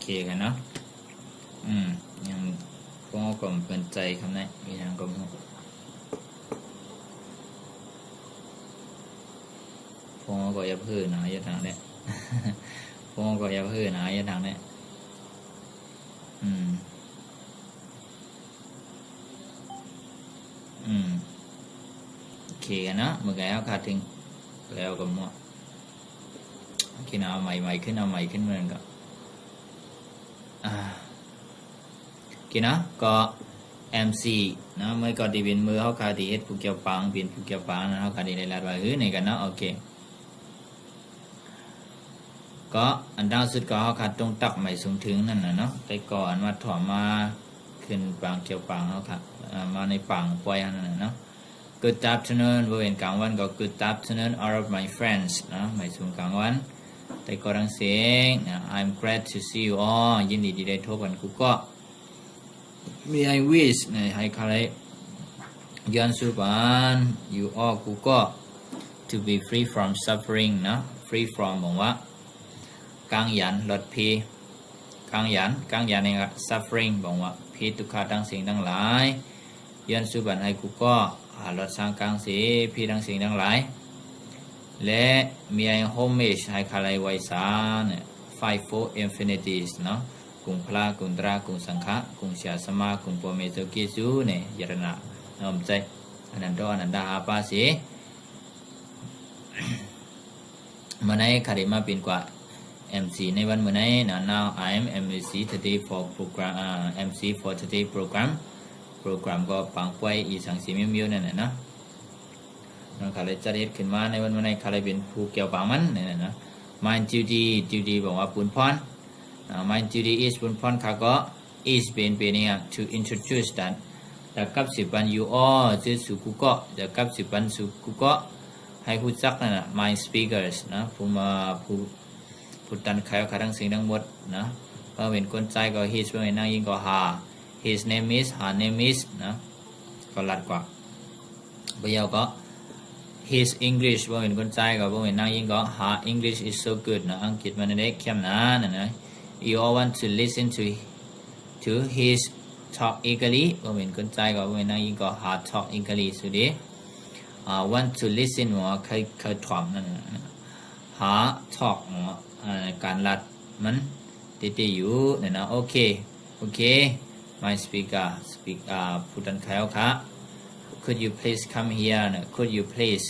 เคกันเนาะยังพวกก็เปิดใจคำนี้มีทางก็มั่วพวกก็อย่าพื้นนะอย่าทางเนี้ยพวกก็อย่าพื้นนะอย่าทางเนี้ยโอเคกันเนาะเมื่อกี้เอาขาดทิ้งแล้วก็มั่วคิดเอาใหม่ขึ้นเอาใหม่ขึ้นเหมือนกันกินนะก็ MC นะเมื่อก่อนที่เป็นมือเขาขาดที่เฮ็ดผู้เกี่ยวปังเป็นผู้เกี่ยวปังนะเขาขาดที่ในลาดว่าในกันนะโอเคก็อันดาวสุดก็เขาขาดตรงตักใหม่สูงถึงนั่นนะเนาะแต่ก่อนมาถอดมาขึ้นปังเกี่ยวปังเขาขาดมาในปังปล่อยนั่นนะเนาะ Good afternoon บริเวณกลางวันก็ Good afternoon all of my friends นะใหม่สูงกลางวันแต่ก็ดังเสียงนะ I'm glad to see you all ยินดีที่ได้พบกันกูก็มี I wish นะให้ใครย้อนสู่บ้าน you all กูก็ to be free from suffering นะ free from บอกว่ากังยันลดพีกังยันเองอะ suffering บอกว่าพีทุกข์ทั้งสิ่งทั้งหลายย้อนสู่บ้านให้กูก็ลดสร้างกังสีพีทั้งสิ่งทั้งหลายและมีไอโฮมเมชให้ใครไว้สารfivefold infinities เนาะกุงพระกุงตรากุงสังฆะกุงเสียสมากุงปเมโซกิสูเนี่ยยรณะน้อมใจอนันโตอนันตาอาปาสีเมื่อไหร่ใครมาเป็นกว่า MC ในวันเมื่อไหร่นะ now I am MC today for program MC for today program ก็ปังป่วยอีสังสีมิวนั่นแหละนะนั่นใครจะเรียกขึ้นมาในวันเมื่อไหร่ใครเป็นผู้เกี่ยวปังมันนี่นะ my duty บอกว่าปุณพรmy duty is ปุณพรค่ะก็ is เป็นเนี่ย to introduce that แต่กับสิบัน you all จะสุกุก็แต่กับสิบันสุกุก็ให้ผู้จักนั่นนะ my speakers นะผู้ตันใครเอาทั้งสิ่งทั้งหมดนะเพราะเป็นคนใจก็ his เป็นนางยิงก็ her name is her name is นะก็ลัดกว่าไปยาวก็ his English ว่าเป็นคนใจก็ว่าเป็นนางยิงก็ her English is so good นะอังกฤษมันได้เข้มนะนะ you all want to listen to his talk eagerly ว่าเป็นคนใจก็ว่าเป็นนางยิงก็ her talk eagerly สุดที่want to listen ว่าเคยถามนั่นนะ her talk การลัดมันติดอยู่เนี่ยนะโอเค my speaker ผู้ตันใครเอาค่ะ could you please come here นะ could you please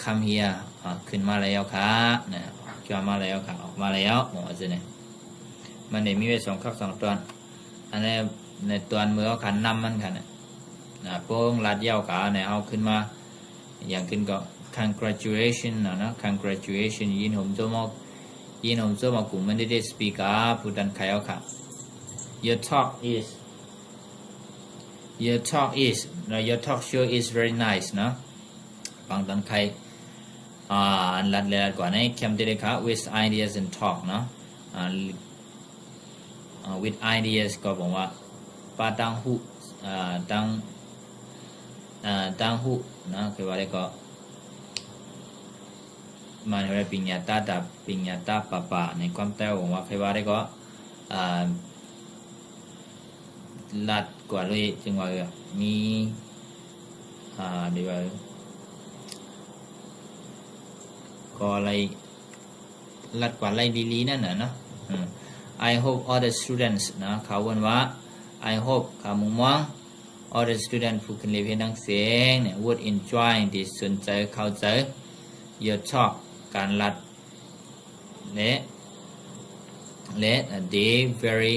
come here ขึ้นมาแล้วค่ะนะขึ้นมาแล้วค่ะออกมาแล้วหมอจะเนี่ยมันเนี่ยมีไว้2 ครั้ง 2 ตอนอันนี้ในตอนมือเขาขันนำมันค่ะนะโป้งลัดเย้าขาเนี่ยเอาขึ้นมาอย่างขึ้นก็ congratulation นะ congratulation ยินผมจะมากลุ่มมันได้ speaker ผู้ตันใครเอาค่ะYour talk show is very nice นะบางตอนใครลัดเลียดกว่านี้เข้มได้เลยค่ะ with ideas and talk นะwith ideas ก็บอกว่าป้าตั้งหูตั้งหูนะคือว่าอะไรก็มันเรียกปิญญาตาป่าในความแต้วบอกว่าคือว่าอะไรก็ลัดกว่าเลยจึงว่ามีเดี๋ยวก็อะไรลัดกว่าอะไรดีๆนั่นน่ะเนาะI hope all the students นะเขาวันว่า I hope เขามุ่งหวัง all the students ผู้ขึ้นเรียนเพียงดังเสียงเนี่ย would enjoy ที่สนใจเข้าใจ your talk การลัดและ they very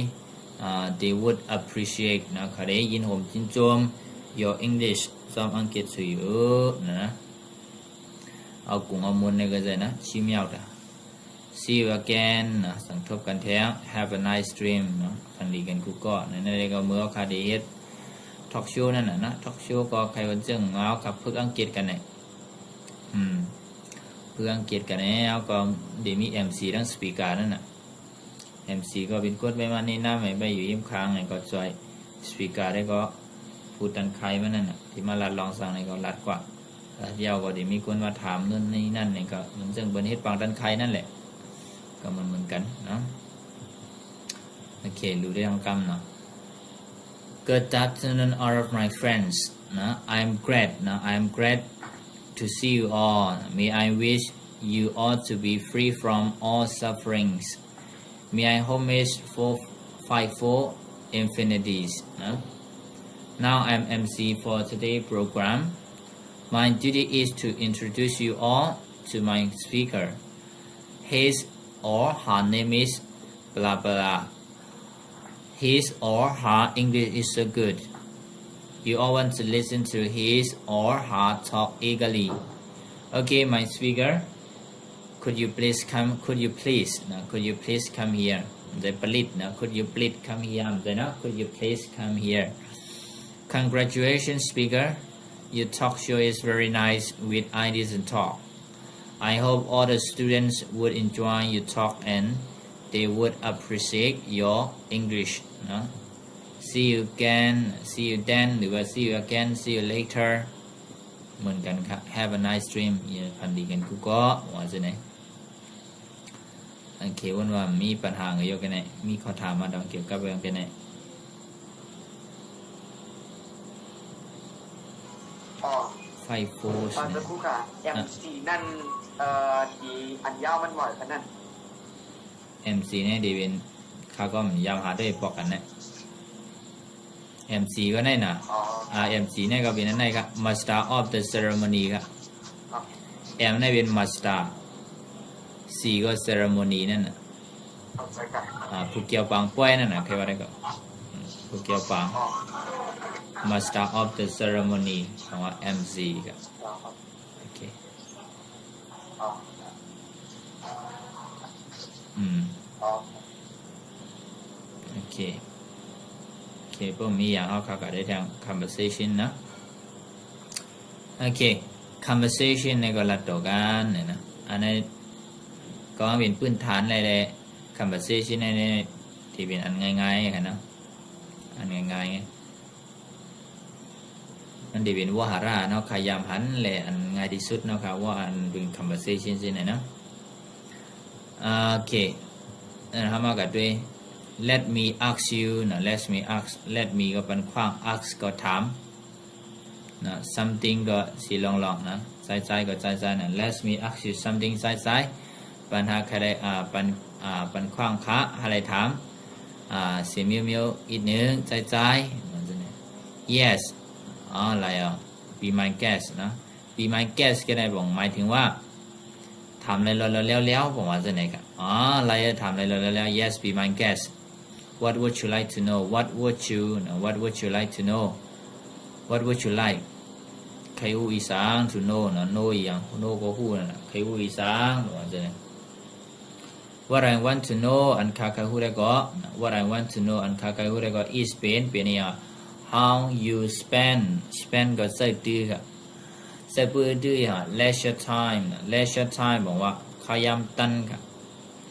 they would appreciate นะเขาได้ยินผมจินจม your English ซ้อมอังกฤษสุยนะเอากุ้งเอามุนในก็จะนะชิมยาวแต่ see you again นะสังทบกันแท้ have a nice dream นะคันดีกันกูก็ในนั้นก็เมื่อคาเดททอล์กโชว์นั่นนะทอล์กโชว์ก็ใครวันเจ้งเอากับเพื่ออังกฤษกันเนี่ยเพื่ออังกฤษกันเนี่ยก็เดี๋ยวมี MC ทั้งสปีกเกอร์นั่นน่ะMC ก็เป็นกดไปมานี่หน้าไม่อยู่ยิ้มค้างไงก็จอยสปีกเกอร์ได้ก็พูดตันใครมันนั่นน่ะที่มาลัดลองสั่งไงก็ลัดกว่าเดี๋ยวก็เดี๋ยวมีคนมาถามนู่นนี่นั่นไงก็มันซึ่งเป็นเหตุปังตันใครนั่นแหละก็มันเหมือนกันเนาะ โอเครู้ได้ทั้งคำเนาะ Good afternoon all of my friends นะ I'm glad นะ I'm glad to see you all May I wish you all to be free from all sufferings May I homage for fight for infinities นะ Now I'm MC for today's program My duty is to introduce you all to my speaker His or her name is blah blah His or her English is so good You all want to listen to his or her talk eagerly Okay my speaker Could you please come Could you please come here ได้ผลิตนะ Could you please come here ได้นะ Could you please come here Congratulations speaker Your talk show is very nice with ideas and talk I hope all the students would enjoy your talk and they would appreciate your English นะ See you again See you then หรือว่า See you again See you later เหมือนกันครับ Have a nice dream อย่าพันดีกันกูก็ว่าจะไหนโอเควันว่ามีปัญหาเกี่ยวกันไหนมีข้อถามมาเกี่ยวกับเรื่องกันไหนไฟโฟร์สักครู่ค่ะ MC นั่นดีอันยาวมันบ่อยขนาด MC เนี่ยดีเป็นเขาก็ยาวหาด้วยปอกกันนะ MC ก็ได้นะMC เนี่ยก็เป็นนั่นไงครับ Master of the Ceremony ครับ M เนี่ยเป็น Master C ก็ Ceremony นั่นน่ะผู้เกี่ยวปังป้วยนั่นน่ะใครว่าได้ก็ผู้เกี่ยวปัง Master of the Ceremony ของว่า MC ครับโอเคโอเคพวกมีอย่างเขาเข้ากันได้ทาง conversation นะโอเค conversation ในก็ลัดต่อกันเนี่ยนะอันนี้ก็เป็นพื้นฐานอะไรเลย conversation ในที่เป็นอันง่ายๆกันนะอันง่ายๆมันที่เป็นวหาระเนาะขยามหันเลยอันง่ายที่สุดเนาะครับว่าอันเป็น conversation สิไหนนะโอเคทำมากันด้วย Let me ask you นะ Let me ก็เป็นขว้าง ask ก็ถามนะ something ก็สีลองๆนะใจก็ใจนะ Let me ask you something ใจปัญหาใครได้ปันขว้างคะอะไรถามเสียมิวอีกหนึ่งใจYes อะไรbe my guest นะ be my guest ก็ได้บอกหมายถึงว่าถามอะไรแล้วผมว่าจะไหนกันอะไรถามอะไรแล้ว Yes be my guest What would you like to know What would you like to know What would you like ใครหูอีสาน to know นะ know อย่าง know ก็หูนะใครหูอีสานผมว่าจะไหนWhat I want to know อันคาหูได้ก็ What I want to know อันคาหูได้ก็ is เป็นเนี่ย How you spend ก็ใส่ดื้อครับใส่ปื้อดื้อleisure time บอกว่าขยามตันครับ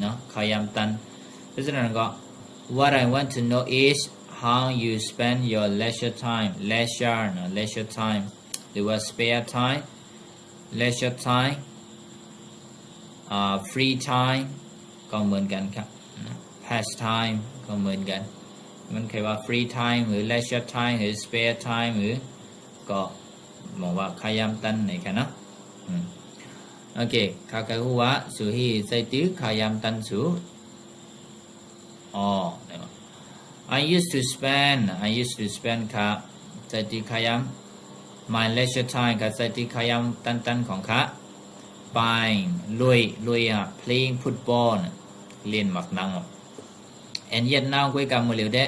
เนาะขยามตันเพราะฉะนั้นก็ What I want to know is how you spend your leisure time leisure time หรือว่า spare time leisure time free time ก็เหมือนกันครับ pastime ก็เหมือนกันมันเคยว่า free time หรือ leisure time หรือ spare time หรือก็บอกว่าขยามตันไหนกันนะโอเคข้าก็รู้ว่าสุฮีใจตื้อขยามตันสุI used to spend ค่ะใจตื้อขยาม my leisure time ค่ะใจตื้อขยามตันของค่ะไปลุยplaying football เล่นหมากนังand yet now คุยกันมาเร็วเด้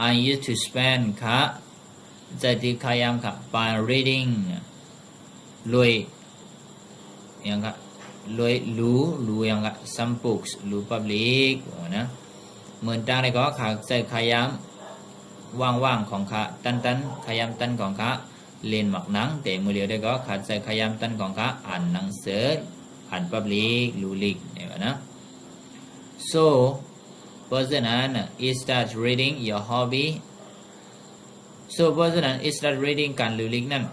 I used to spend ค่ะใจตื้อขยามค่ะ by reading ลุยอย่างค่ะลุยรู้อย่างค่ะ some books รู้ public นะเหมือนตั้งได้ก็ค่ะใจขยามว่างๆของค่ะตันขยามตันของค่ะเล่นหมากนังแต่มือเดียวได้ก็ขาดใจขยามตันของค่ะอ่านหนังสืออ่าน public รู้ลิกเนี่ยนะ so เพราะฉะนั้น is that reading your hobby so เพราะฉะนั้น is that reading การรู้ลิกนั่น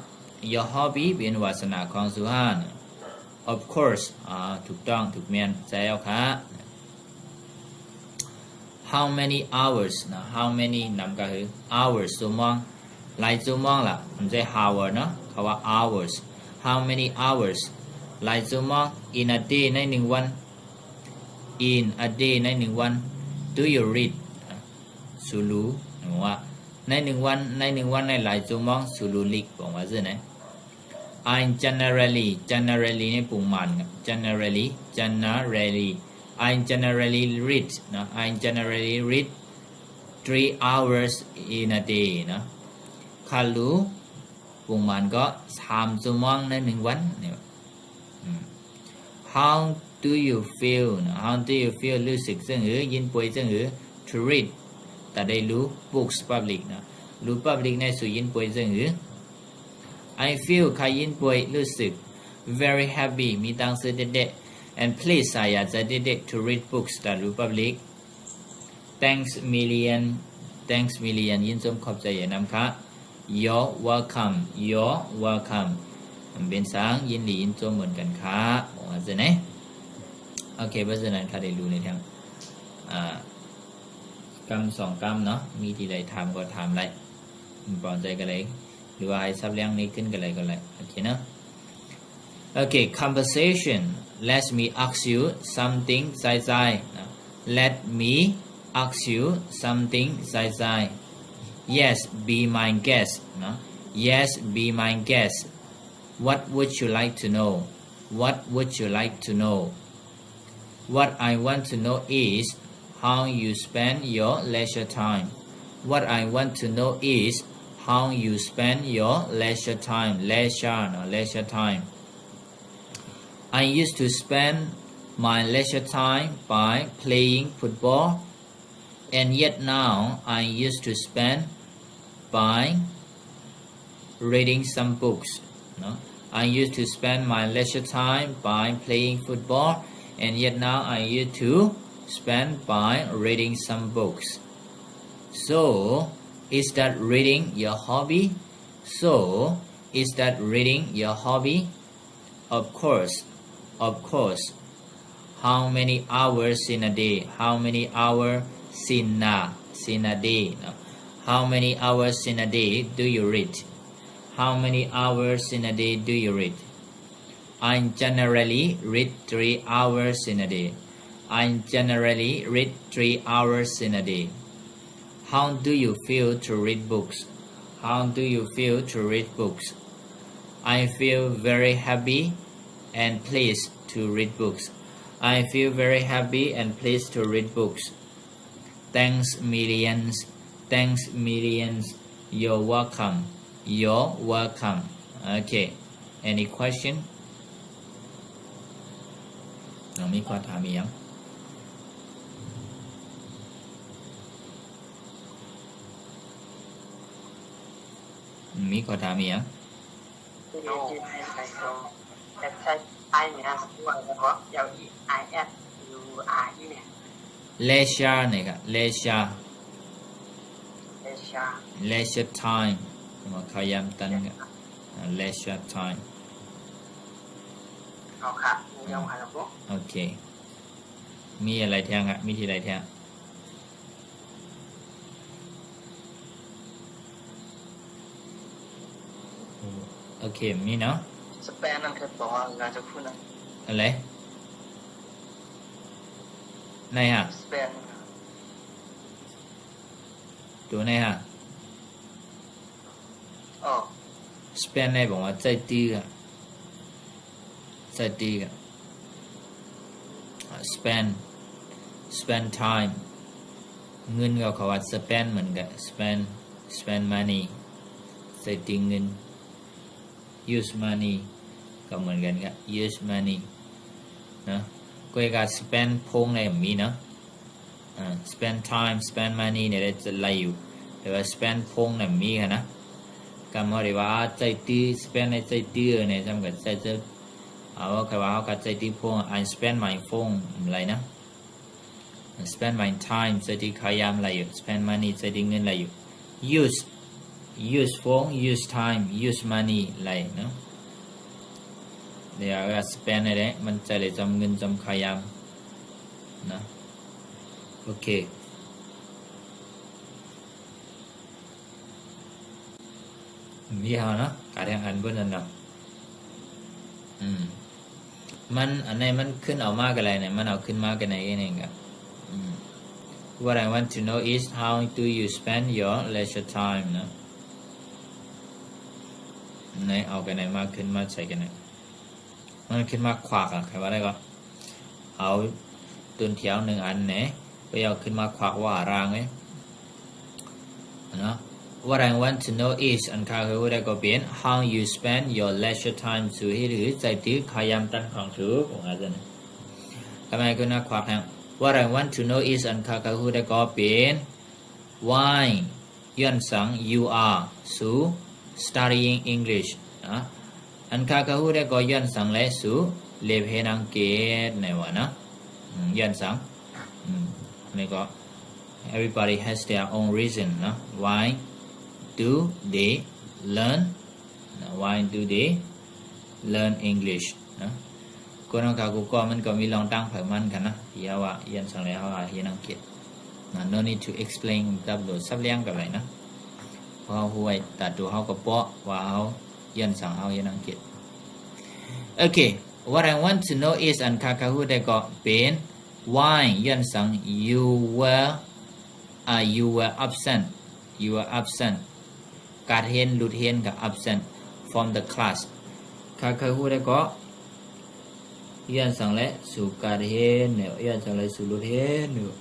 your hobby เป็นวาสนาของสุฮาน of course ถูกต้องถูกเมียนใจเอาค่ะ how many hours นะ how many นำก็คือ hours ชั่วโมงหลายชั่วโมงล่ะไม่ใช่ hour เนาะคำว่า hours how many hours หลายชั่วโมง in a day ในหนึ่งวัน in a day ในหนึ่งวัน do you read สูรู้หรือว่าในหนึ่งวันในหลายชั่วโมงสูรู้ลิกบอกว่าสินะ I generally นี่ปุ่มมัน generally I generally read นะ I generally read 3 hours in a day นะคารู้ปุ่มมันก็3ชั่วโมงในหนึ่งวันเนี่ย How do you feel นะ How do you feel รู้สึกจังหรือยินป่วยจังหรือ to read แต่ได้รู้ books public นะรู้ public ในสู่ยินป่วยจังหรือ I feel ใครยินป่วยรู้สึก very happy มีตังค์ซื้อเด็ดๆ and please อยากจะเด็ดๆ to read books แต่รู้ public thanks million ยินชมขอบใจอย่านำค่ะ you're welcome มันเป็นสังยินดียินชมเหมือนกันค่ะบอกว่าจะไหนโอเคเพราะฉะนั้นค่ะได้รู้ในทางกรรม2 กรรมเนาะมีที่ใดทำก็ทำไรปลอดใจกันเลยหรือว่าให้ซับเลี้ยงนี้ขึ้นกันเลยก็เลยโอเคเนาะโอเค conversation let me ask you something ใส่ let me ask you something ใส่ yes be my guest นะ yes be my guest what would you like to know what I want to know is how you spend your leisure time what I want to know is how you spend your leisure time leisure time I used to spend my leisure time by playing football and yet now I used to spend by reading some books no? I used to spend my leisure time by playing football and yet now I used to spend by reading some books so is that reading your hobby? Of course. How many hours in a day? How many hours in a day? How many hours in a day do you read? How many hours in a day do you read? I generally read 3 hours in a day. How do you feel to read books? I feel very happy and pleased to read books. Thanks millions. You're welcome. Okay. Any question? น้องมีข้อถามอีกยังมีข้อถามอีกยัง leisure เนี่ยครับ leisure time มาขยำตันกัน leisure time เอาครับยองครับผม โอเคมีอะไรแทงครับมีที่ใดแทงโอเคมีเนาะสเปนนั่นคือบอกว่าการจะพูดนะอะไรไหนฮะสเปนตัวไหนฮะอ๋อสเปนไหนบอกว่าใจดีอะspend time เงินก็เขาว่า spend เหมือนกัน spend money ใส่ติงเงิน use money ก็เหมือนกันครับ use money นะก็เอกา spend พงในมีเนาะspend time spend money เนี่ยจะไล่อยู่แต่ว่า spend พงในมีค่ะนะก็หมายถึงว่าใจดี spend ในใจดีเนี่ยจำกัดใจจะเอาแค่ว่าเขากัดใจดีพง I spend my phone อะไรนะ spend my time ใจดีขยามอะไรอยู่ spend money ใจดีเงินอะไรอยู่ use phone use time use money อะไรเนาะเดี๋ยว spend อะไรมันจะเลยจำเงินจำขยามนะโอเค นี่เหรอเนาะการแข่งขันเพื่อนนั่นเนาะมันอันไหนมันขึ้นเอามากอะไรเนี่ยมันเอาขึ้นมากกันไหนเองครับWhat I want to know is how do you spend your leisure time นะไหนเอากันไหนมากขึ้นมาใส่กันไหนมันขึ้นมาขวากอ่ะใครว่าได้ก็เอาตุนเที่ยวหนึ่งอันเนี่ยไปเอาขึ้นมาขวากว่ารางไหมเนาะ What I want to know is อันค่าคือได้ก็เป็น how you spend your leisure time สู่ให้หรือใจตื้อขยามตั้งของถือของอาจารย์ทำไมขึ้นมาขวากเนี่ย What I want to know is อันค่าคือได้ก็เป็น why ย้อนสัง you are สู่ studying English นะอันค่าคือได้ก็ย้อนสังและสู่เรียนให้นังเกตในวันนะย้อนสังนี่ก็ everybody has their own reason นะ why do they learn why do they learn English นะคนนั้นก็มันก็มีลองตั้งเผยมันกันนะที่ว่าย้อนสังแล้วว่าให้นังเกตno need to explain กับโดยซับเลี้ยงกับอะไรนะเพราะหัวตัดตัวเขาก็เปาะว่าเขาย้อนสังเขาให้นังเกตโอเค What I want to know is อันค่าคือได้ก็เป็น why ย้อนสัง you were absent การเรียนหลุดเรียนกับ absent from the class ค่าคือได้ก็ย้อนสังและสู่การเรียนเนี่ยย้อนสังและสู่หลุดเรียนเนี่ย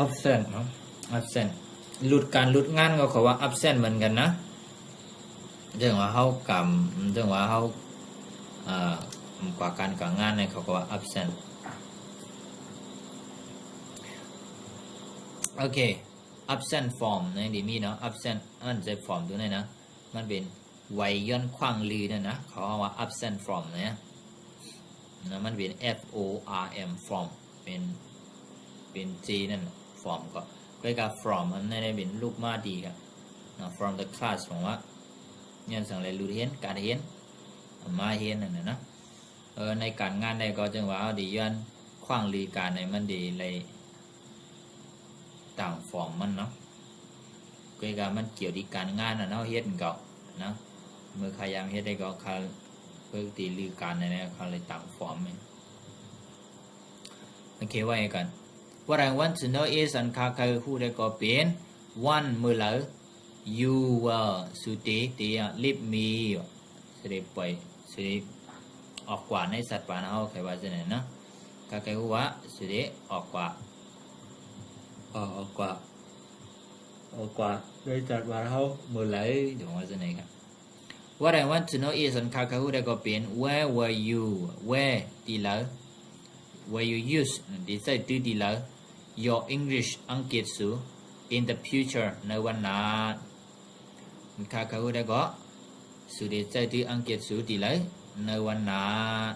absent เนาะ absent หลุดการหลุดงานก็เขาว่า absent เหมือนกันนะเรื่องว่าเขากำเรื่องว่าเขากว่าการกับงานเนี่ยเขาก็ว่า absent โอเค absent form ในดีมีเนาะ absent อันจะ form ตัวไหนนะมันเป็นไวย้อนคว้างลือนะเขาว่า absent form เนี่ยมันเป็น form form เป็น G นั่น form ก็ใกล้กับ from อันนั้นเป็นลูกมาดีครับ from the class ผมว่าย้อนสังเลยรู้เห็นการเห็นมาเห็นนั่นนะในการงานใดก็จังว่าดีย้อนคว้างลือการในมันดีเลยต่างฟอร์มมันเนาะใกล้กับมันเกี่ยวที่การงานน่ะเนาะเฮ็ดก็นะเมื่อพยายามเฮ็ดได้ก็เขาเพื่อตีลือการในนั้นเขาเลยต่างฟอร์มโอเคว่าไงกัน What I want to know is อันค่าคือผู้ได้ก็เป็น one มื้อหลัง you were สุติตีleave me สิได้ปล่อยสิได้ออกกว่าในสัตว์ป่าเฮาใครว่าจังได๋นะค่าคือว่าสิได้ออกกว่าโดยจัดว่าเฮามื้อไหลจังว่าจังได๋ครับ What I want to know is อันค่าคือได้ก็เป็น where were you where ตีหลัง where you use ดีใส่ตื้อดีหลัง your English อังกฤษสู in the future ในวันหน้าค่าคือได้ก็สุดใจตื้ออังกฤษสูดีหลังในวันหน้า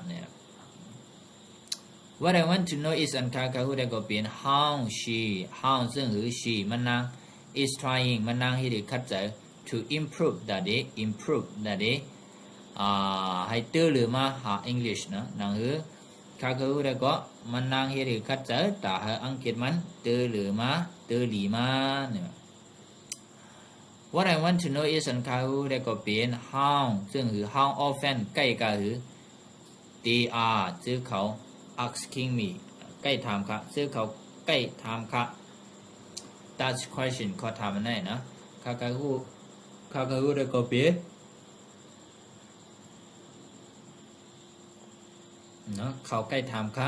เนี่ย What I want to know is อันค่าคือได้ก็เป็น how ซึ่งคือ she มันนาง is trying มันนางให้ได้คัดใจ to improve that day ให้ตื้อหรือมาหา English นะนางคือค่าคือได้ก็มันนางให้ได้คัดใจแต่ให้อังกฤษมันตื้อหรือมาตื้อหลีมาเนี่ย What I want to know is อันค่าคือได้ก็เป็น how ซึ่งคือ how often ใกล้ก็คือ they are ชื่อเขา asking me ใกล้ถามค่ะชื่อเขาใกล้ถามค่ะ That's question เขาถามมันได้นะค่าคือได้ก็เป็นเนาะเขาใกล้ถามค่ะ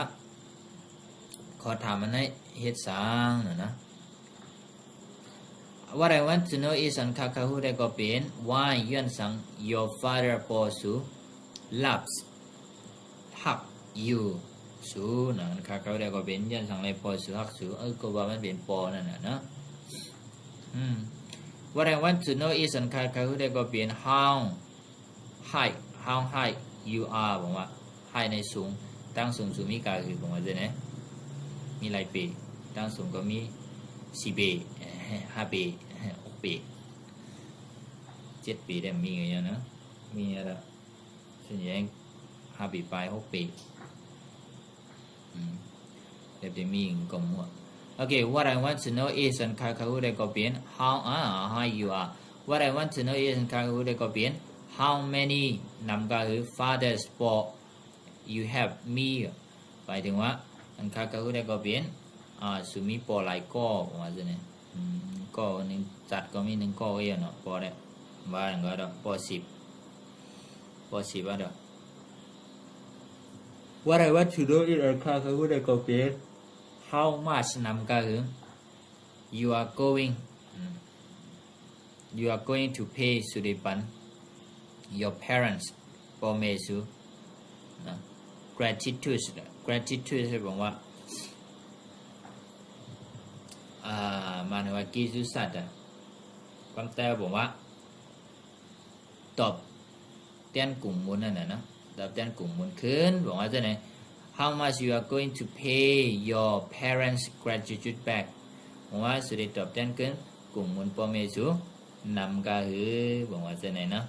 ขอถามมันให้เฮ็ดสร้างนะ What I want to know is อันค่าคือได้ก็เป็น why ย้อนสัง your father ปอสู loves hug you สูนะค่าคือได้ก็เป็นย้อนสังเลยปอสู hug สูก็ว่ามันเป็นปอนั่นน่ะนะWhat I want to know is อันค่าคือได้ก็เป็น how high you are ผมว่า high ในสูงตั้งสูงมีกาคือผมว่าจะเนี่ยมีหลายปีตั้งสูงก็มี4ปี5ปี6ปี7ปีได้มีอย่างนะมีอะไรส่วนใหญ่5ปีไป6ปีเดี๋ยวจะมีก็มั่ว Okay what I want to know is อันค่าเขาได้ก็เปลี่ยน how how you are what I want to know is อันค่าเขาได้ก็เปลี่ยน how many นำก็คือ fathers for you have me หมายถึงว่าอันค่าเขาได้ก็เปลี่ยนสุมีปอหลายก้อว่าจะเนี่ยก้อหนึ่งจัดก็มีหนึ่งก้อเองเนาะปอได้บ้านก็ได้ปอ10ว่าเด้อ What I want to know is อันค่าเขาได้ก็เปลี่ยน how much นำก็คือ you are going to pay สุริปัน your parents พ่อแม่สุgratitude ให้บอกว่าหมายถึงว่ากี่สุสัตว์ความแต่บอกว่าตอบแทนกลุ่มมูลนั่นน่ะนะตอบแทนกลุ่มมูลขึ้นบอกว่าจะไหน how much you are going to pay your parents gratitude back บอกว่าสุดตอบแทนขึ้นกลุ่มมูลพ่อแม่สุนำก็คือบอกว่าจะไหนนะ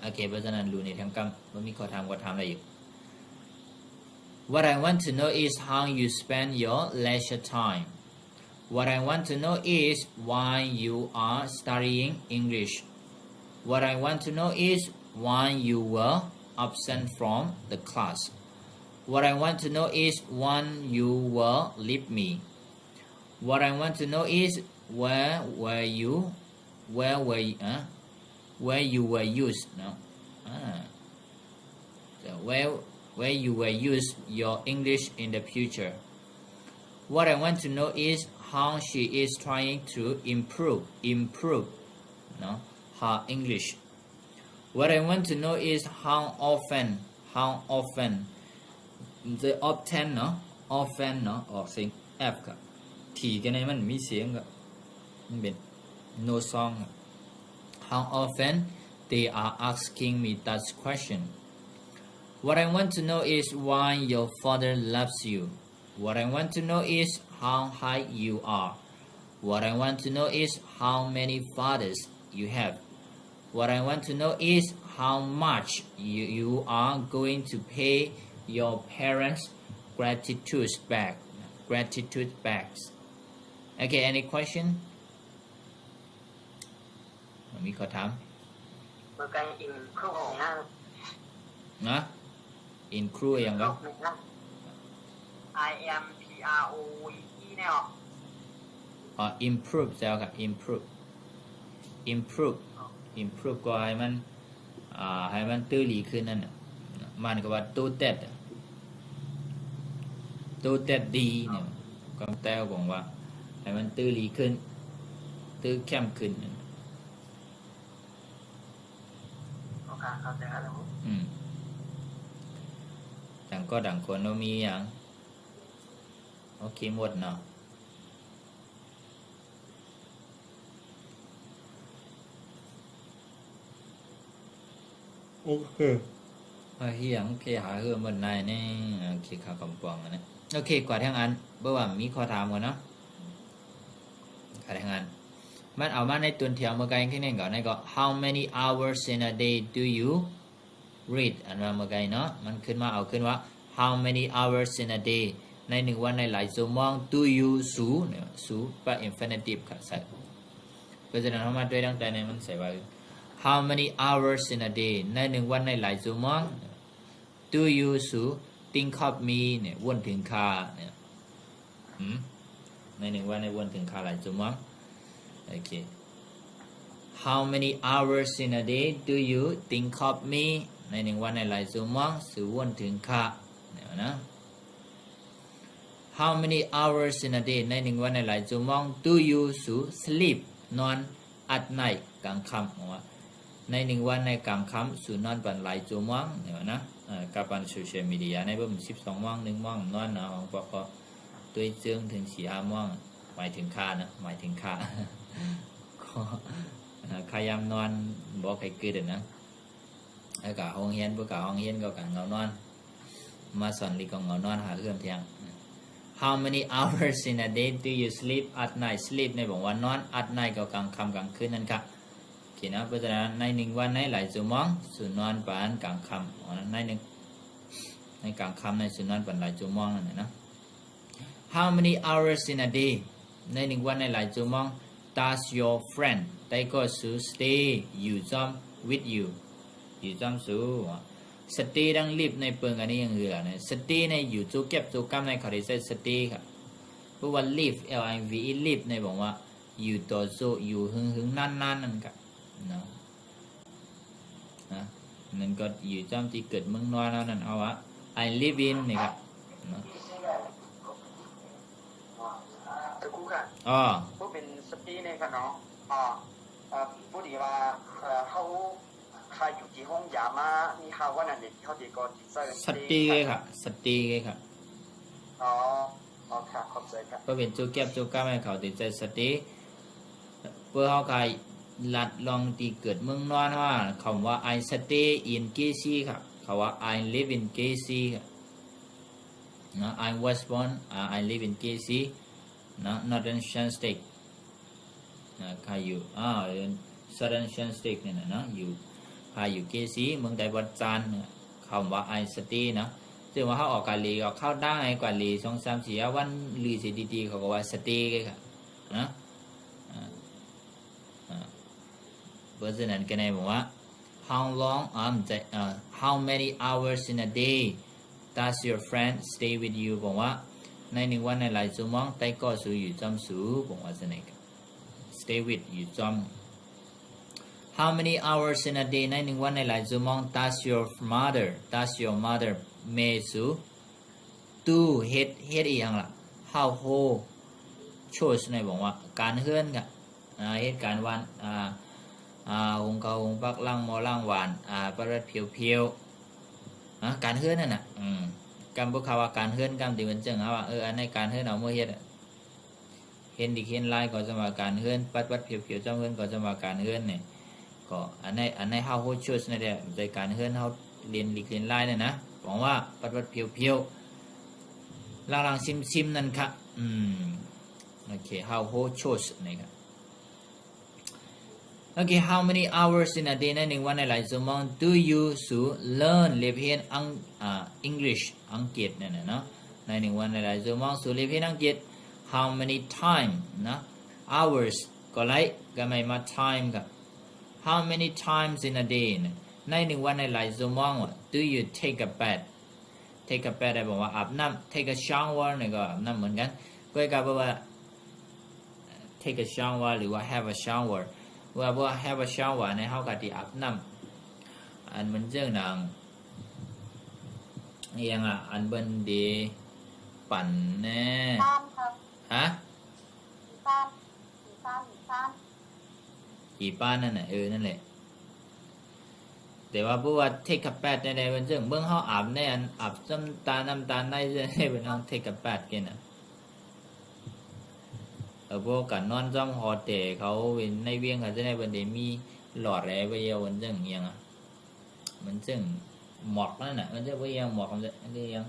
โอเคเพราะฉะนั้นรู้ในทั้งกรรมว่ามีข้อถามก็ถามอะไรอยู่ What I want to know is how you spend your leisure time. What I want to know is why you are studying English. What I want to know is why you were absent from the class. What I want to know is when you will leave me. What I want to know is where you were used. No? So where you will use your English in the future. What I want to know is how she is trying to improve her English. What I want to know is how often the often เนาะ often เนาะออกเสียง F ครับถี่กันในมันมีเสียงกับมันเป็น no song how often they are asking me that question.What I want to know is why your father loves you. What I want to know is how high you are. What I want to know is how many fathers you have. What I want to know is how much you are going to pay your parents gratitude backs. Okay, any question? มีข้อถาม เมื่อกี้อินครูของนะ include ยังก็ I am PROVE เนี่ยหรอimprove ใช่ครับ improve ก็ให้มันตื้อหลีขึ้นนั่นน่ะมันก็ว่าตู้เต็ดดีเนี่ยก็แต่บอกว่าให้มันตื้อหลีขึ้นตื้อเข้มขึ้นโอเคเข้าใจแล้วดังก็ดังคนเรามีอย่างโอเคหมดเนาะโอเคเฮียงโอเคหาเฮือหมดนายนี่โอเคข่าวกำปองนะโอเคกว่าทั้งอันเมื่อว่ามีข้อถามกันเนาะกว่าทั้งอันมันเอามาในตัวเทียมเมื่อกี้ที่นี่ก่อนในก็ how many hours in a day do you read อันว่าเมื่อกี้เนาะมันขึ้นมาเอาขึ้นว่า how many hours in a day ในหนึ่งวันในหลายชั่วโมง do you สูเนี่ยสูแปล infinitive ค่ะใส่เพราะฉะนั้นเรามาด้วยตั้งแต่ในมันใส่ว่า how many hours in a day ในหนึ่งวันในหลายชั่วโมง do you สู think of me เนี่ยวนถึงค่าเนี่ยในหนึ่งวันในวนถึงค่าหลายชั่วโมงโอเค how many hours in a day do you think of me ในหนึ่งวันในหลายชั่วโมงสูวนถึงค่าเนี่ยนะ how many hours in a day ในหนึ่งวันในหลายชั่วโมง do you สู sleep นอน at night กลางค่ำว่าในหนึ่งวันในกลางค่ำสูนอนปันหลายชั่วโมงเนี่ยนะกับปันโซเชียลมีเดียในเบิ่ม12โมง1โมงนอนนะของพอตัวเจืองถึง4-5โมงหมายถึงค่านะหมายถึงค่าขยามนอนบอกใครเกิดนะแล้วก็ห้องเรียนพวกห้องเรียนก็กันเงานอนมาสอนลีก็เงานอนหาเรื่องเที่ยง How many hours in a day do you sleep at night sleep ในบอกว่านอน at night ก็กลางค่ำกลางคืนนั่นครับโอเคนะเพราะฉะนั้นในหนึ่งวันในหลายชั่วโมงสูนอนปานกลางค่ำในกลางค่ำในสูนอนปานหลายชั่วโมงนั่นนะ how many hours in a day ในหนึ่งวันในหลายชั่วโมง does your friend ได้ก็สู stay อยู่จอม with you อยู่จอมสู stay ดัง live ในเปิงอันนี้ยังเหลือนะ stay ในอยู่จูเก็บจูกำในเขาได้ใช้ stay ครับเพราะว่า live live live ในบอกว่าอยู่ต่อสู้อยู่หึงนานนั่นครับนะนั่นก็อยู่จอมที่เกิดเมืองนอนนั่นเอาวะ I live in นี่ครับตะกูค่ะผู้เป็นสตีเนี่ยค่ะเนาะผู้ดีว่าเขาใครอยู่ที่ห้องยามามีข่าวว่านั่นเด็กเขาดีก็ที่เซอร์สตีเลยค่ะสตีเลยค่ะค่ะขอบใจครับก็เป็นจูเก็บจูก้าให้เขาติดใจสตีเพื่อเขาใครหลัดลองตีเกิดเมืองนอนว่าคำว่า I stay in KC ครับเขาว่า I live in KC ครับนะ I was born I live in KC นะ Northern State นะใครอยู่Southern State เนี่ยนะอยู่ใครอยู่ KC เมืองไต้หวันจันทร์คำว่า I stay นะซึ่งว่าเขาออกกาลีก็เข้าได้กว่าลี2-3-4วันลีสิดีๆเขาก็ว่า stay ครับนะเพราะฉะนั้นก็ในบอกว่า how long how many hours in a day does your friend stay with you บอกว่าในหนึ่งวันในหลายชั่วโมงได้ก็สูอยู่จอมสูบอกว่าจะไหนครับ stay with อยู่จอม how many hours in a day ในหนึ่งวันในหลายชั่วโมง does your mother เมสูdo เฮ็ดอีกอย่างละ household chores ในบอกว่าการเฮือนกับเหตุการณ์วันหงเขาหงปักล่างหมอล่างหวานประดับเพียวการเฮือนนั่นน่ะกำพวกเขาว่าการเฮือนกำตีมันจังว่าอันในการเฮือนเอาเมื่อเห็นดิเห็นไล่ก็จะมาการเฮือนปัดเพียวๆเจ้าเฮือนก็จะมาการเฮือนเนี่ยก็อันในเฮาโฮชูสในเดียใจการเฮือนเฮาเรียนดิเรียนไล่เนี่ยนะบอกว่าปัดเพียวๆล่างซิมนั่นครับโอเคเฮาโฮชูสนี่ครับOkay, how many hours in a day ในหนึ่งวันในหลายชั่วโมง do you learn เรียนเรียนEnglish อังกฤษเนี่ยนะในหนึ่งวันในหลายชั่วโมงเรียนเรียนอังกฤษ how many time นะ hours ก็ไล่ก็ไม่มา time กับ how many times in a day ในหนึ่งวันในหลายชั่วโมง do you take a bath ได้บอกว่าอาบน้ำ take a shower เนี่ยก็อาบน้ำเหมือนกันก็กลายเป็นว่า take a shower หรือว่า have a showerว่า have a shower ในเฮาก็ที่อาบน้ำอันมันเจ้านางยังอันเบิ่นดีปั่นแน่ฮะอีป้านนั่นน่ะนั่นแหละแต่ว่าผู้ว่า take a bath ในมันเจ้าเบิ่งเฮาอาบในอันอาบน้ำตาในให้เป็นต้อง take a bath กันน่ะพวกกันนอนจอมหอเตะเขาเป็นในเวียงเขาจะได้บันเดมีหลอดแร่ไปเยาวันจังยังมันจึงหมอกนั่นน่ะมันจะไปยังหมอกมันจะยัง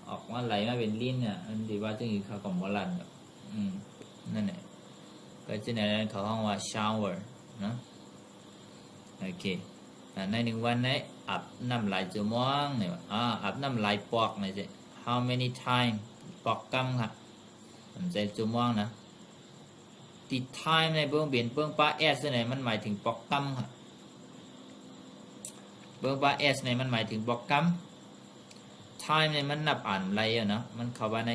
ออกมาไหลมาเป็นลิ้นเนี่ยมันดีว่าจึงอยู่เขาของโบราณแบบนั่นแหละก็จะในนั้นเขาห้องว่า shower นะโอเคในหนึ่งวันนี้อาบน้ำไหลชั่วโมงเนี่ยอาบน้ำไหลปอกเนี่ยสิ how many time ปอกกำครับผมใจชั่วโมงนะติด time ในเบื้องเบียนเบื้องป้า s ในมันหมายถึงปอกกำครับเบื้องป้า s ในมันหมายถึงปอกกำ time ในมันนับอ่านอะไรนะมันเข้าไปใน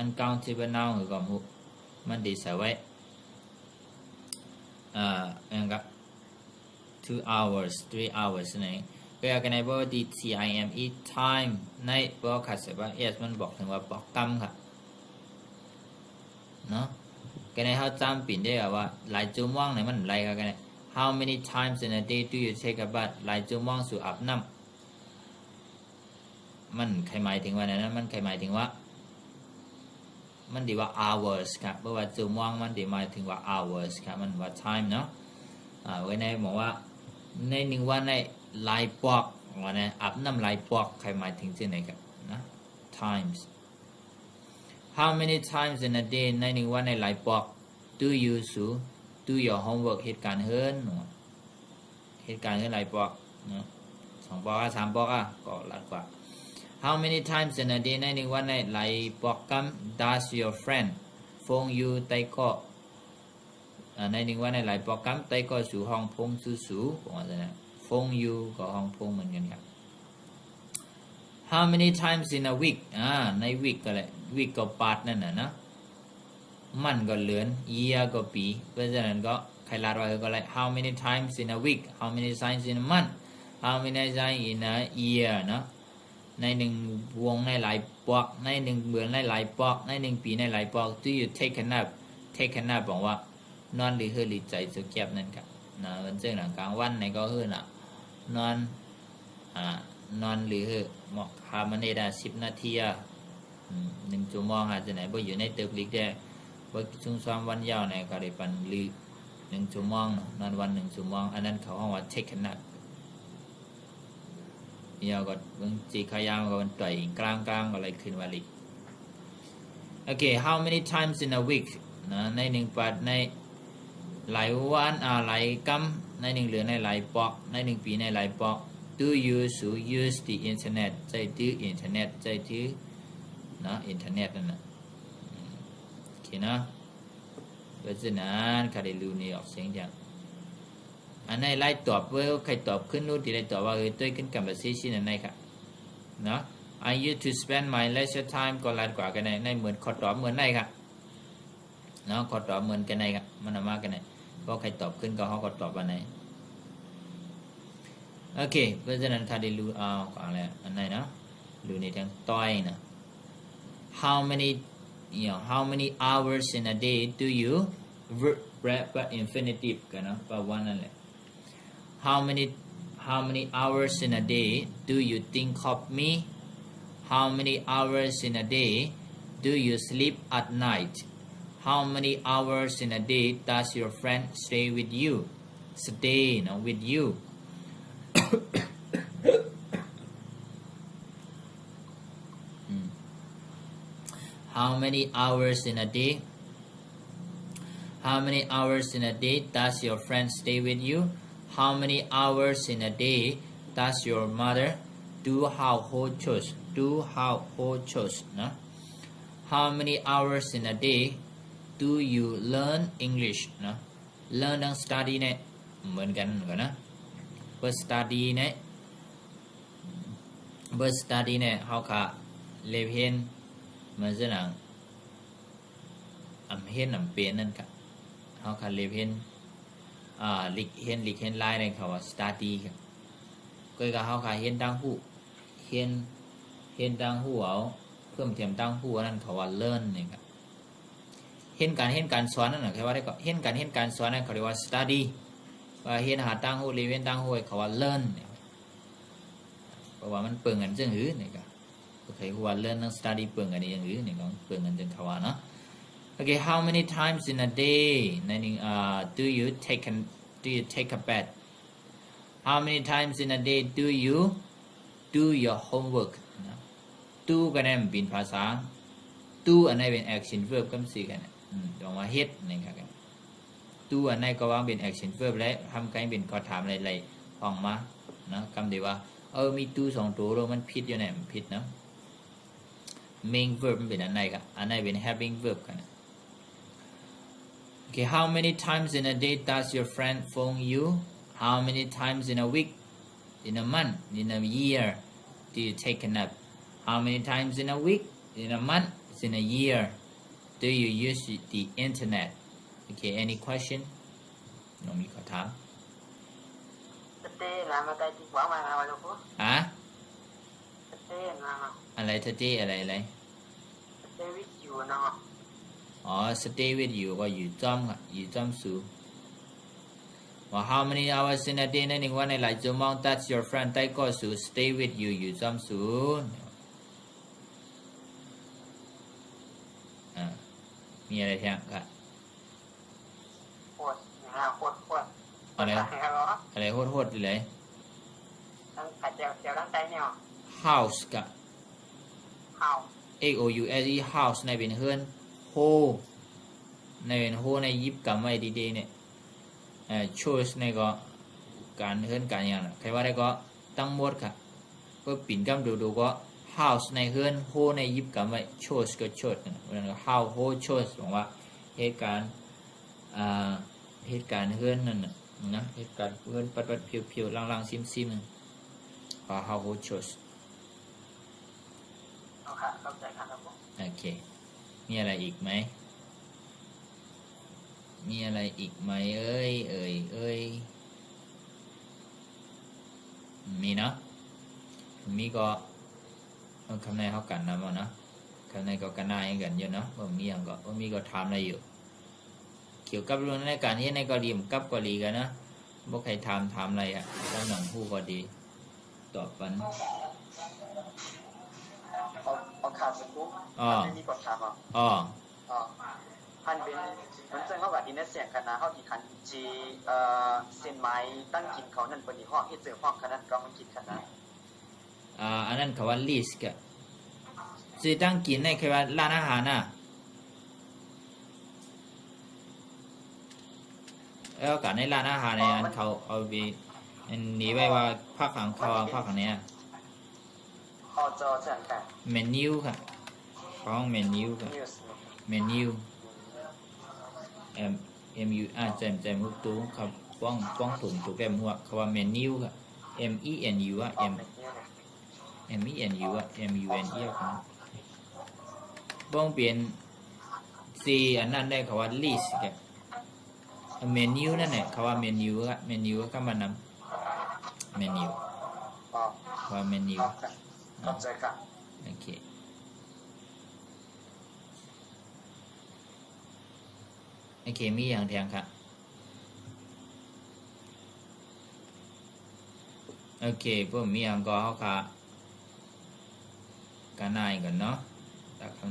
uncountable noun หรือก็มันดีใส่ไว้อย่างกับ 2 hours 3 hours นี่ก็อย่างในบอกว่า time time ในบอกขัดใส่ว่า s มันบอกถึงว่าปอกกำครับเนาะก็ในเขาจำปิ่นได้ว่าหลายชั่วโมงในมันไรกันเนี่ย how many times in a day do you take a bath หลายชั่วโมงสู่อาบน้ำมันใครหมายถึงว่านั้นมันใครหมายถึงว่ามันดีว่า hours ครับเพราะว่าชั่วโมงมันดีหมายถึงว่า hours ครับมันว่า time เนาะไว้ในบอกว่าในหนึ่งวันในหลายปอกว่านะอาบน้ำหลายปอกใครหมายถึงที่ไหนครับนะ times how many times in a day ในหนึ่งวันในหลายปอก do you do your homework เหตุการณ์เฮิร์นเหตุการณ์เฮิร์นหลายปอก2 ปอก3 ปอกก็หลักกว่า how many times in a day ในหนึ่งวันในหลายโปรแกรม does your friend phone you ไต้ก็ในหนึ่งวันในหลายโปรแกรมไต้ก็สู่ห้องพงสู่ผมว่าจะนะ phone you ก็ห้องพงเหมือนกันครับ how many times in a week ใน week ก็เลย week ก็ปาร์ตนั่นนะมันก็เลือน year ก็ปีเพราะฉะนั้นก็ใครลาดไว้ก็เลย how many times in a week how many times in a month how many times in a year นะในหนึ่งวงในหลายปอกในหนึ่งเดือนในหลายปอกในหนึ่งปีในหลายปอก do you take a nap take a nap บอกว่านอนหรือหรือใจสุขเก็บนั่นครับนะวันเจ้าหนังกลางวันในก็คือนอนนอนหรือเหมาะพามันได้10 นาที1 ชั่วโมงอาจจะไหนบ่อยู่ในตึกลิกได้บ่ช่วงซ้อมวันยาวในก็ได้ปันหรือ1 ชั่วโมงนอนวัน1 ชั่วโมงอันนั้นเขาห้องว่า take a nap ยาวก็บางทีขยามก็มันต่อยกลางก็เลยขึ้นว่าลิกโอเค how many times in a week นะใน1ปัดในหลายวันหลายกำใน1เหลือในหลายปอกใน1ปีในหลายปอก do you use the internet ใจถือ internet ใจถือนะอินเทอร์เน็ตนั่นนะโอเคนะเพราะฉะนั้นใครได้รู้นี่ออกเสียงจังอันไหนไล่ตอบว่าใครตอบขึ้นนู้นที่ไล่ตอบว่าตัวขึ้น conversation อันไหนครับเนาะ I used to spend my leisure time ก็ลาดกว่ากันในเหมือนขอตอบเหมือนไหนครับเนาะขอตอบเหมือนกันไหนครับมันมากันไหนก็ใครตอบขึ้นก็เขาก็ตอบอันไหนโอเคเพราะฉะนั้นใครได้รู้อะไรอันไหนนะรู้ในทางต้อยนะhow many hours in a day do you verb infinitive กันนะแปลว่านั่นแหละ how many hours in a day do you think of me how many hours in a day do you sleep at night how many hours in a day does your friend stay with you stay with you how many hours in a day how many hours in a day does your friend stay with you how many hours in a day does your mother do household chores นะ how many hours in a day do you learn English นะ learn ทั้ง study เนี่ยเหมือนกันก่อนนะ but study เนี่ยเขาค่ะเรียนมันจะหนังเห็นเปลี่ยนนั่นครับเขาค่ะเรียนลิกเห็นไลน์ในเขาว่า study ครับก็คือเขาค่ะเห็นตั้งหูเห็นตั้งหูเอาเพิ่มเติมตั้งหูนั่นเขาว่า learn นี่ครับเห็นการสอนนั่นแค่ว่าได้ก็เห็นการสอนนั่นเขาเรียกว่า study ว่าเห็นหาตั้งหูเรียนตั้งหูเขาว่า learn เพราะว่ามันเปิงกันจังหื้อนี่ครับโอเคว่า learn นั่ง study เปิงกันอย่างหื้อนี่ก็เปิงกันจังเขาว่าเนาะOkay, how many times in a day do you take a bath? How many times in a day do you do your homework? Do ก็ได้เป็นภาษา do อันไหนเป็น action verb ก็สิกันลองมาเฮ็ดนะครับ do อันไหนก็วางเป็น action verb และทำกันเป็นข้อถามอะไรๆออกมานะคำเดียวว่ามี do 2 ตัวแล้วมันผิดอยู่ไหนมันผิดนะ main verb มันเป็นอันไหนครับอันไหนเป็น having verb กันOkay, how many times in a day does your friend phone you? How many times in a week, in a month, in a year do you take a nap? How many times in a week, in a month, in a year do you use the internet? Okay, any question? น้องมีคำถามอะไรทเจอะไรstay with you ก็อยู่จอมค่ะอยู่จอมสูว่า how many hours in a day ใน1 วันในหลายชั่วโมง that's your friend ใต้ก็สู stay with you อยู่จอมสูมีอะไรแทงค่ะอะไรโหดเลย house กับ house house ในเป็นเฮือนโฮในเป็นโฮในยิบกับไม่ดีๆเนี่ยchoice ในก็การเฮือนการอย่างใครว่าได้ก็ตั้งหมดค่ะก็ปิ่นกำดูก็ house ในเฮือนโฮในยิบกันไว้ chores ก็ chores กันแล้วก็ household chores บอกว่าเหตุการณ์เหตุการณ์เฮือนนั่นน่ะนะเหตุการณ์เฮือนปัดๆเพียวๆล่างๆซิมๆก็ household chores เอาค่ะเข้าใจค่ะครับผม โอเคมีอะไรอีกไหมมีอะไรอีกไหมเอ้ยมีเนาะมีก็คำในเขากันนะมั้งเนาะคำในก็กันหน้าให้กันเยอะเนาะว่ามีอย่างก็ว่ามีก็ทำอะไรอยู่เกี่ยวกับเรื่องในการที่ในเกาหลีกับเกาหลีกันนะบ่ใครทำอะไรอ่ะต้องหนังผู้ก็ดีตอบปันเอาขาดสักครู่ไม่มีกดถามอ่ะฮันเป็นมันซึ่งเขากับอินเนอร์เสียงคณะเขาที่คันจีเส้นไม้ตั้งกินเขานั่นเป็นห้องที่เจอห้องคณะก็มันกินคณะอันนั้นเขาว่า list กะซื้อตั้งกินในคือว่าร้านอาหารน่ะแล้วกันในร้านอาหารในอันเขาเอาไปอันนี้ไว้ว่าภาคของเขาภาคของเนี้ยจอเสียงค่ะเมนูค่ะของเมนูค่ะเมนูmu แจมทุกตัวครับป้องถุงตัวแก้มหัวเขาว่าเมนูค่ะ menu อ่ะ menu อ่ะ munu ครับบ้องเปลี่ยน c อันนั้นได้เขาว่า list ค่ะเมนูนั่นแหละเขาว่าเมนูอ่ะเมนูก็มานำเมนูว่าเมนูเข้าใจค่ะโอเคมีอย่างแทงครับโอเคพวกมีอย่างก็เขาค่ะกันนายกันเนาะ